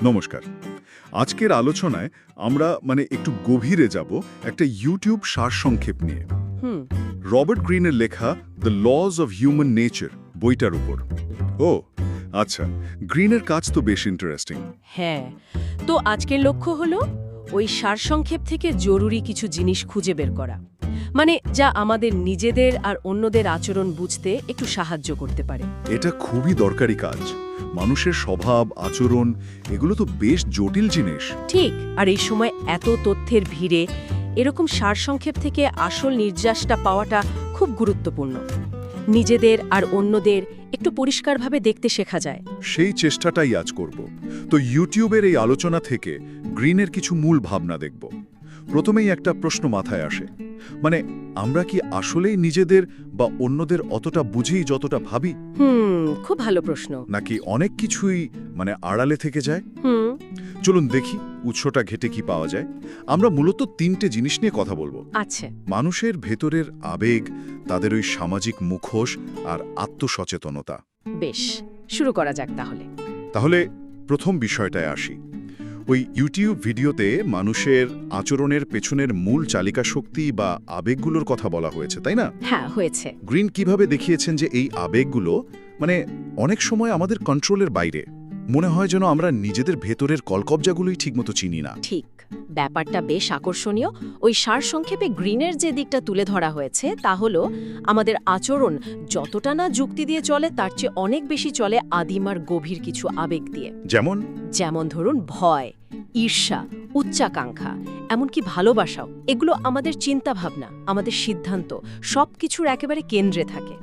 নমস্কার। আজকের আলোচনায় আমরা একটু গভীরে যাব একটা ইউটিউব সারসংক্ষেপ নিয়ে। হুম। রবার্ট গ্রিনের লেখা the lodge of human nature বইটার উপর। ও আচ্ছা, গ্রিনের কাজ তো বেশ ইন্টারেস্টিং। হ্যাঁ, তো আজকের লক্ষ্য হলো ওই সারসংক্ষেপ থেকে জরুরি কিছু জিনিস খুঁজে বের করা, মানে যা আমাদের নিজেদের আর অন্যদের আচরণ বুঝতে একটু সাহায্য করতে পারে। এটা খুবই দরকারি কাজ। মানুষের স্বভাব, আচরণ এগুলো তো বেশ জটিল জিনিস। ঠিক, আর এই সময় এত তথ্যের ভিড়ে এরকম সারসংক্ষেপ থেকে আসল নির্যাসটা পাওয়াটা খুব গুরুত্বপূর্ণ। নিজেদের আর অন্যদের একটু পরিষ্কারভাবে দেখতে শেখা যায়। সেই চেষ্টাটাই আজ করব। তো ইউটিউবের এই আলোচনা থেকে গ্রিনের কিছু মূল ভাবনা দেখব। প্রথমেই একটা প্রশ্ন মাথায় আসে, আমরা কি আসলেই নিজেদের বা অন্যদের অতটা বুঝি যতটা ভাবি, খুব ভালো প্রশ্ন। নাকি অনেক কিছুই আড়ালে থেকে যায়? হুম। চলুন দেখি উৎসটা ঘেটে কি পাওয়া যায়। আমরা মূলত তিনটে জিনিস নিয়ে কথা বলবো। আচ্ছা। মানুষের ভেতরের আবেগ, তাদের ওই সামাজিক মুখোশ আর আত্মসচেতনতা। বেশ, শুরু করা যাক তাহলে। তাহলে প্রথম বিষয়টায় আসি। ওই ইউটিউব ভিডিওতে মানুষের আচরণের পেছনের মূল চালিকা শক্তি বা আবেগগুলোর কথা বলা হয়েছে, তাই না? হ্যাঁ, হয়েছে। গ্রিন কিভাবে দেখিয়েছেন যে এই আবেগগুলো অনেক সময় আমাদের কন্ট্রোলের বাইরে। মনে হয় যেন আমরা নিজেদের ভেতরের কলকবজাগুলোই ঠিকমতো চিনি না। ঠিক, ব্যাপারটা বেশ আকর্ষণীয়। ওই সারসংক্ষেপে গ্রিনের যে দিকটা তুলে ধরা হয়েছে তা হলো আমাদের আচরণ যতটা না যুক্তি দিয়ে চলে তার চেয়ে অনেক বেশি চলে আদিম আর গভীর কিছু আবেগ দিয়ে। যেমন ধরুন ভয়, ঈর্ষা, উচ্চাকাঙ্ক্ষা, এমনকি ভালোবাসাও। এগুলো আমাদের চিন্তাভাবনা, আমাদের সিদ্ধান্ত সবকিছুর একেবারে কেন্দ্রে থাকে।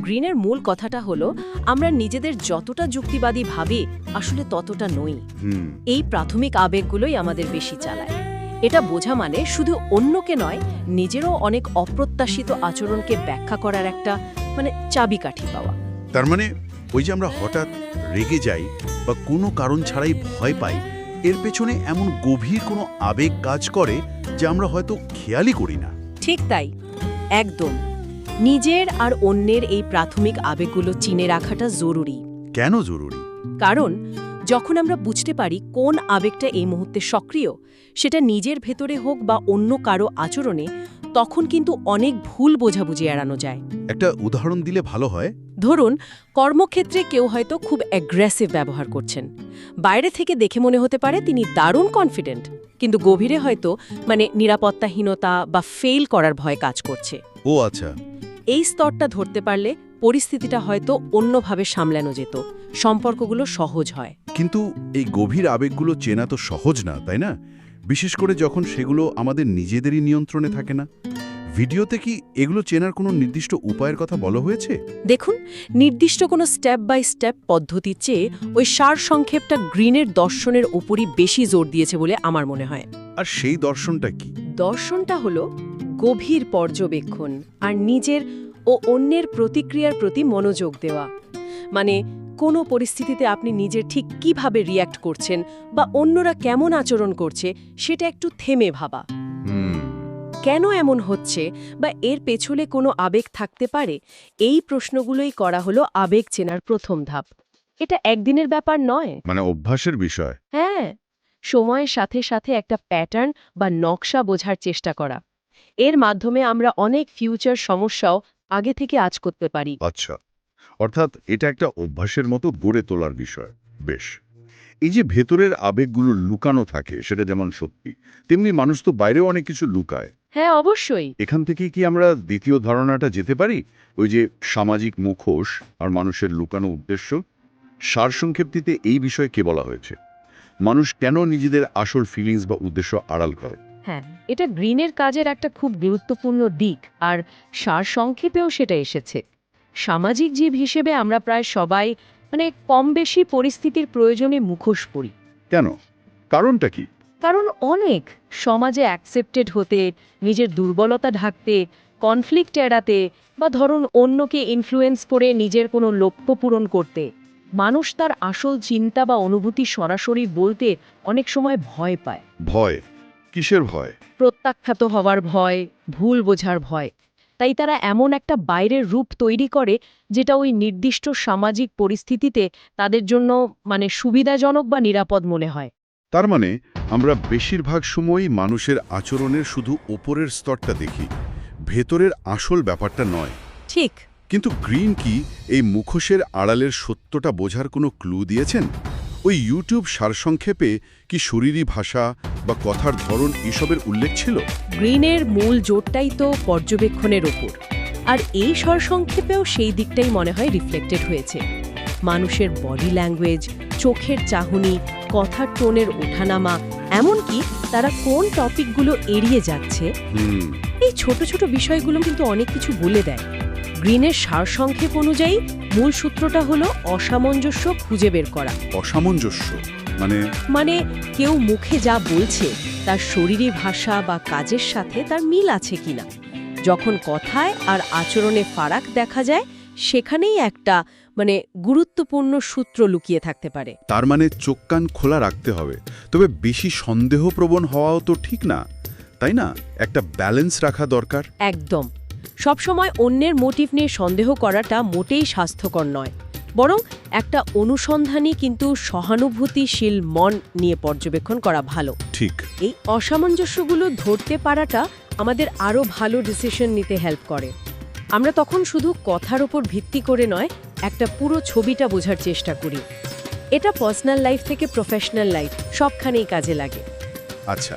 গ্রিনের মূল কথাটা হলো আমরা নিজেদের যতটা যুক্তিবাদী ভাবি আসলে ততটা নই। এই প্রাথমিক আবেগগুলোই আমাদের বেশি চালায়। এটা বোঝা মানে শুধু অন্যকে নয়, নিজেরও অনেক অপ্রত্যাশিত আচরণকে ব্যাখ্যা করার একটা চাবিকাঠি পাওয়া। তার ওই যে আমরা হঠাৎ রেগে যাই বা কোনো কারণ ছাড়াই ভয় পাই, এর পেছনে এমন গভীর কোনো আবেগ কাজ করে যে আমরা হয়তো খেয়ালই করি না। ঠিক তাই, একদম। নিজের আর অন্যের এই প্রাথমিক আবেগগুলো চিনে রাখাটা জরুরি। কেন জরুরি? কারণ যখন আমরা বুঝতে পারি কোন আবেগটা এই মুহূর্তে সক্রিয়, সেটা নিজের ভেতরে হোক বা অন্য কারো আচরণে, তখন কিন্তু অনেক ভুল বোঝাবুঝি এড়ানো যায়। একটা উদাহরণ দিলে ভালো হয়। ধরুন, কর্মক্ষেত্রে কেউ হয়তো খুব অ্যাগ্রেসিভ ব্যবহার করছেন। বাইরে থেকে দেখে মনে হতে পারে তিনি দারুণ কনফিডেন্ট, কিন্তু গভীরে হয়তো নিরাপত্তাহীনতা বা ফেল করার ভয় কাজ করছে। ও আচ্ছা। এই স্তরটা ধরতে পারলে পরিস্থিতিটা হয়তো অন্যভাবে সামলানো যেত, সম্পর্কগুলো সহজ হয়। কিন্তু এই গভীর আবেগগুলো চেনা তো সহজ না, তাই না? বিশেষ করে যখন সেগুলো আমাদের নিজেদেরই নিয়ন্ত্রণে থাকে না। ভিডিওতে কি এগুলো চেনার কোনো নির্দিষ্ট উপায়ের কথা বলা হয়েছে? দেখুন, নির্দিষ্ট কোনো স্টেপ বাই স্টেপ পদ্ধতির চেয়ে ওই সারসংক্ষেপটা গ্রিনের দর্শনের ওপরই বেশি জোর দিয়েছে বলে আমার মনে হয়। আর সেই দর্শনটা কি? দর্শনটা হলো গভীর পর্যবেক্ষণ আর নিজের ও অন্যের প্রতিক্রিয়ার প্রতি মনোযোগ দেওয়া। কোনো পরিস্থিতিতে আপনি নিজের ঠিক কিভাবে রিয়্যাক্ট করছেন বা অন্যরা কেমন আচরণ করছে সেটা একটু থেমে ভাবা। কেন এমন হচ্ছে বা এর পেছনে কোনো আবেগ থাকতে পারে, এই প্রশ্নগুলোই করা হলো আবেগ চেনার প্রথম ধাপ। এটা একদিনের ব্যাপার নয়, অভ্যাসের বিষয়। হ্যাঁ, সময়ের সাথে সাথে একটা প্যাটার্ন বা নকশা বোঝার চেষ্টা করা। এর মাধ্যমে আমরা অনেক ফিউচার সমস্যাও আগে থেকে আঁচ করতে পারি। আচ্ছা, অর্থাৎ এটা একটা অভ্যাসের মতো গড়ে তোলার বিষয়। বেশ। এই যে ভেতরের আবেগগুলো লুকানো থাকে, সেটা যেমন সত্যি, তেমনি মানুষ তো বাইরেও অনেক কিছু লুকায়। হ্যাঁ, অবশ্যই। এখান থেকে কি আমরা দ্বিতীয় ধারণাটা যেতে পারি, ওই যে সামাজিক মুখোশ আর মানুষের লুকানো উদ্দেশ্য? সারসংক্ষেপটিতে এই বিষয়ে কে বলা হয়েছে? মানুষ কেন নিজেদের আসল ফিলিংস বা উদ্দেশ্য আড়াল করে? হ্যাঁ, এটা গ্রিনের কাজের একটা খুব গুরুত্বপূর্ণ দিক, আর সারসংক্ষেপেও সেটা এসেছে। সামাজিক জীব হিসেবে আমরা প্রায় সবাই কম বেশি পরিস্থিতির প্রয়োজনে মুখোশ পরি। কেন? কারণটা কি? কারণ অনেক সমাজে অ্যাকসেপ্টেড হতে, নিজের দুর্বলতা ঢাকতে, কনফ্লিক্ট এড়াতে, বা ধরুন অন্যকে ইনফ্লুয়েন্স করে নিজের কোনো লক্ষ্য পূরণ করতে, মানুষ তার আসল চিন্তা বা অনুভূতি সরাসরি বলতে অনেক সময় ভয় পায়। ভয়? কিসের ভয়? প্রত্যাখ্যাত হওয়ার ভয়, ভুল বোঝার ভয়। তাই তারা এমন একটা বাইরের রূপ তৈরি করে যেটা ওই নির্দিষ্ট সামাজিক পরিস্থিতিতে তাদের জন্য সুবিধাজনক বা নিরাপদ মনে হয়। তার মানে আমরা বেশিরভাগ সময়ই মানুষের আচরণের শুধু ওপরের স্তরটা দেখি, ভেতরের আসল ব্যাপারটা নয়। ঠিক। কিন্তু গ্রিন কি এই মুখোশের আড়ালের সত্যটা বোঝার কোনো ক্লু দিয়েছেন? ওই ইউটিউব সারসংক্ষেপে কি শরীরী ভাষা বা কথার ধরন এসবের উল্লেখ ছিল? গ্রিনের মূল জোরটাই তো পর্যবেক্ষণের ওপর, আর এই সারসংক্ষেপেও সেই দিকটাই মনে হয় রিফ্লেক্টেড হয়েছে। মানুষের বডি ল্যাঙ্গুয়েজ, চোখের চাহনি, কথার টোনের ওঠানামা, এমনকি তারা কোন টপিকগুলো এড়িয়ে যাচ্ছে, এই ছোট ছোট বিষয়গুলো কিন্তু অনেক কিছু বলে দেয়। গ্রিনের সারসংক্ষেপ অনুযায়ী মূল সূত্রটা হলো অসামঞ্জস্য খুঁজে বের করা। অসামঞ্জস্য মানে কেউ মুখে যা বলছে তার শরীরী ভাষা বা কাজের সাথে তার মিল আছে কিনা। যখন কথায় আর আচরণে ফারাক দেখা যায়, সেখানেই একটা গুরুত্বপূর্ণ সূত্র লুকিয়ে থাকতে পারে। তার মানে চোখ কান খোলা রাখতে হবে, তবে বেশি সন্দেহপ্রবণ হওয়াও তো ঠিক না, তাই না? একটা ব্যালেন্স রাখা দরকার। একদম। সবসময় অন্যের মোটিভ নিয়ে সন্দেহ করাটা মোটেই স্বাস্থ্যকর নয়, বরং একটা অনুসন্ধানী কিন্তু সহানুভূতিশীল মন নিয়ে পর্যবেক্ষণ করা ভালো। ঠিক। এই অসামঞ্জস্যগুলো ধরতে পারাটা আমাদের আরও ভালো ডিসিশন নিতে হেল্প করে। আমরা তখন শুধু কথার উপর ভিত্তি করে নয়, একটা পুরো ছবিটা বোঝার চেষ্টা করি। এটা পার্সোনাল লাইফ থেকে প্রফেশনাল লাইফ সবখানেই কাজে লাগে। আচ্ছা,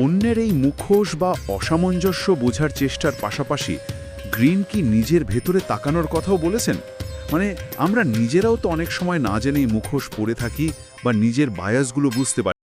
অন্যের এই মুখোশ বা অসামঞ্জস্য বোঝার চেষ্টার পাশাপাশি গ্রিন কি নিজের ভেতরে তাকানোর কথাও বলেছেন? আমরা নিজেরাও তো অনেক সময় না জেনেই মুখোশ পরে থাকি বা নিজের বায়াসগুলো বুঝতে পারি।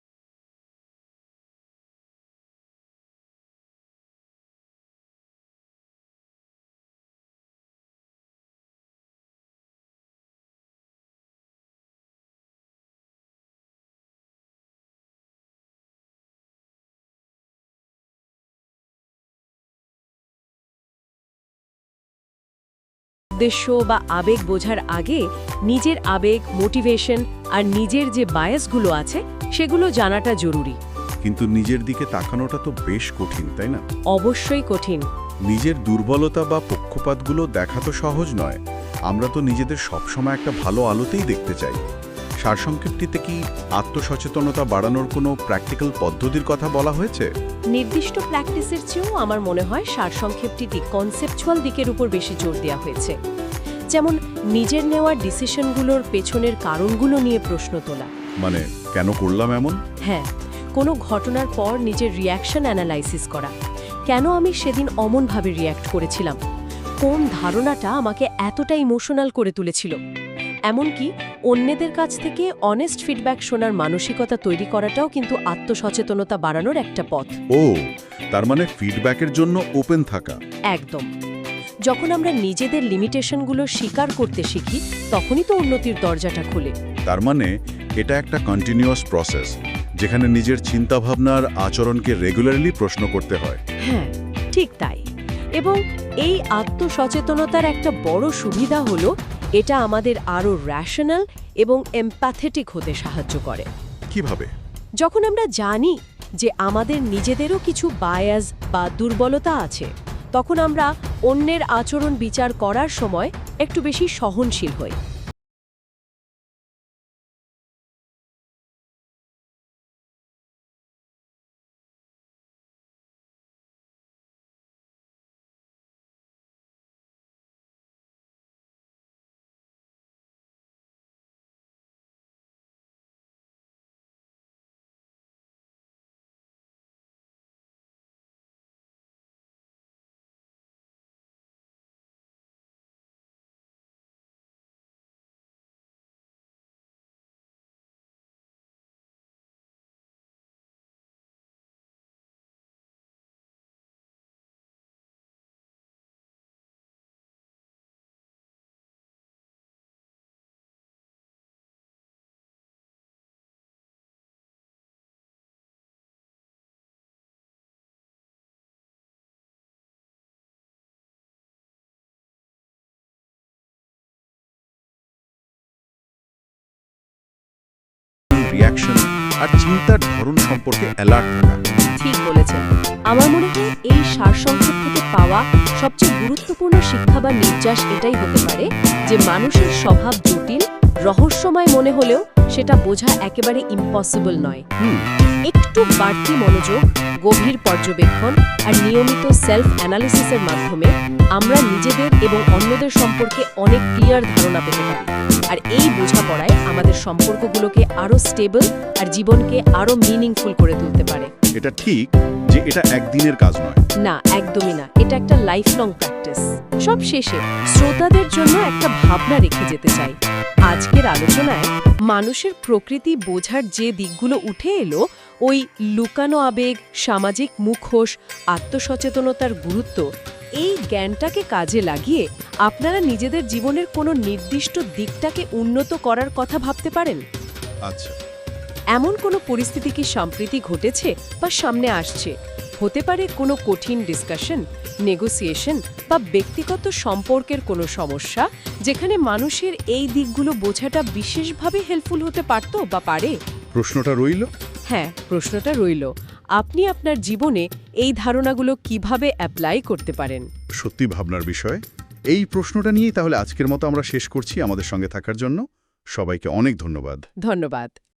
উদ্দেশ্য বা আবেগ বোঝার আগে নিজের আবেগ, মোটিভেশন আর নিজের যে বায়াসগুলো আছে সেগুলো জানাটা জরুরি। কিন্তু নিজের দিকে তাকানোটা তো বেশ কঠিন, তাই না? অবশ্যই কঠিন। নিজের দুর্বলতা বা পক্ষপাতগুলো দেখা তো সহজ নয়। আমরা তো নিজেদের সবসময় একটা ভালো আলোতেই দেখতে চাই। সারসংক্ষেপটিতে কি আত্মসচেতনতা বাড়ানোর কোনো প্র্যাকটিক্যাল পদ্ধতির কথা বলা হয়েছে? নির্দিষ্ট প্র্যাকটিসের চেয়েও আমার মনে হয় সারসংক্ষেপটিতে কনসেপচুয়াল দিকের উপর বেশি জোর দেওয়া হয়েছে। যেমন নিজের নেওয়া ডিসিশনগুলোর পেছনের কারণগুলো নিয়ে প্রশ্ন তোলা। কেন করলাম এমন? হ্যাঁ, কোনো ঘটনার পর নিজের রিয়াকশন অ্যানালাইসিস করা। কেন আমি সেদিন অমনভাবে রিয়্যাক্ট করেছিলাম? কোন ধারণাটা আমাকে এতটা ইমোশনাল করে তুলেছিল? এমনকি অন্যদের কাছ থেকে অনেস্ট ফিডব্যাক শোনার মানসিকতা তৈরি করাটাও কিন্তু আত্মসচেতনতা বাড়ানোর একটা পথ। ও, তার মানে ফিডব্যাকের জন্য ওপেন থাকা। একদম। যখন আমরা নিজেদের লিমিটেশনগুলো স্বীকার করতে শিখি, তখনই তো উন্নতির দরজাটা খোলে। তার মানে এটা একটা কন্টিনিউয়াস প্রসেস, যেখানে নিজের চিন্তাভাবনার আচরণকে রেগুলারলি প্রশ্ন করতে হয়। হ্যাঁ, ঠিক তাই। এবং এই আত্মসচেতনতার একটা বড় সুবিধা হলো এটা আমাদের আরও র্যাশনাল এবং এমপ্যাথেটিক হতে সাহায্য করে। কিভাবে? যখন আমরা জানি যে আমাদের নিজেদেরও কিছু বায়াস বা দুর্বলতা আছে, তখন আমরা অন্যের আচরণ বিচার করার সময় একটু বেশি সহনশীল হই। রিয়াকশন আর চিন্তার ধরন সম্পর্কে অ্যালার্ট থাকা। ঠিক বলেছেন। আমার মনে হয় এই সারসংক্ষেপ থেকে পাওয়া সবচেয়ে গুরুত্বপূর্ণ শিক্ষা বা নির্যাস এটাই হতে পারে যে মানুষের স্বভাব জটিল, রহস্যময় মনে হলেও সেটা বোঝা একেবারে ইম্পসিবল নয়। একটু বাড়তি মনোযোগ, গভীর পর্যবেক্ষণ আর নিয়মিত সেলফ অ্যানালিসিসের মাধ্যমে আমরা নিজেদের এবং অন্যদের সম্পর্কে অনেক ক্লিয়ার ধারণা পেতে পারি। আর এই বোঝাপড়ায় আমাদের সম্পর্কগুলোকে আরও স্টেবল আর জীবনকে আরও মিনিংফুল করে তুলতে পারে। এটা ঠিক যে এটা একদিনের কাজ নয়। না, একদমই না। এটা একটা লাইফলং প্র্যাকটিস। সব শেষে শ্রোতাদের জন্য একটা ভাবনা রেখে যেতে চাই। আজকের আলোচনায় মানুষের প্রকৃতি বোঝার যে দিকগুলো উঠে এলো, ওই লুকানো আবেগ, সামাজিক মুখোশ, আত্মসচেতনতার গুরুত্ব, এই জ্ঞানটাকে কাজে লাগিয়ে আপনারা নিজেদের জীবনের কোনো নির্দিষ্ট দিকটাকে উন্নত করার কথা ভাবতে পারেন। আচ্ছা, এমন কোনো পরিস্থিতি কি সম্প্রতি ঘটেছে বা সামনে আসছে? হতে পারে কোনো কঠিন ডিসকাশন, নেগোসিয়েশন বা ব্যক্তিগত সম্পর্কের কোনো সমস্যা, যেখানে মানুষের এই দিকগুলো বোঝাটা বিশেষভাবে হেল্পফুল হতে পারত বা পারে। প্রশ্নটা রইল। হ্যাঁ, প্রশ্নটা রইল। আপনি আপনার জীবনে এই ধারণাগুলো কিভাবে অ্যাপ্লাই করতে পারেন? সত্যি ভাবনার বিষয়। এই প্রশ্নটা নিয়েই তাহলে আজকের মতো আমরা শেষ করছি। আমাদের সঙ্গে থাকার জন্য সবাইকে অনেক ধন্যবাদ। ধন্যবাদ।